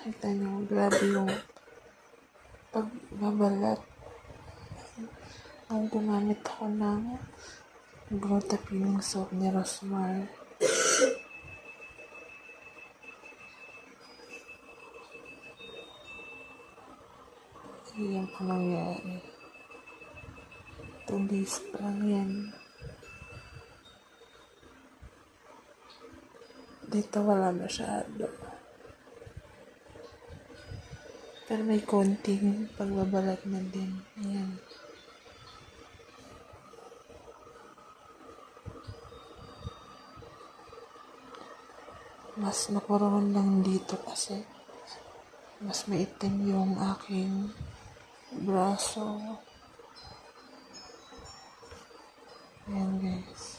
Nakita nyo, grabe yung pagbabalat. Nung gumamit ako ng glutathione soap ni Rosmar. Yan po nangyari. 2 days pa lang yan. Dito wala masyado. Pero may konting pagbabalat na din. Ayan. Mas nakuroon lang dito kasi mas maitim yung aking braso. Ayan guys.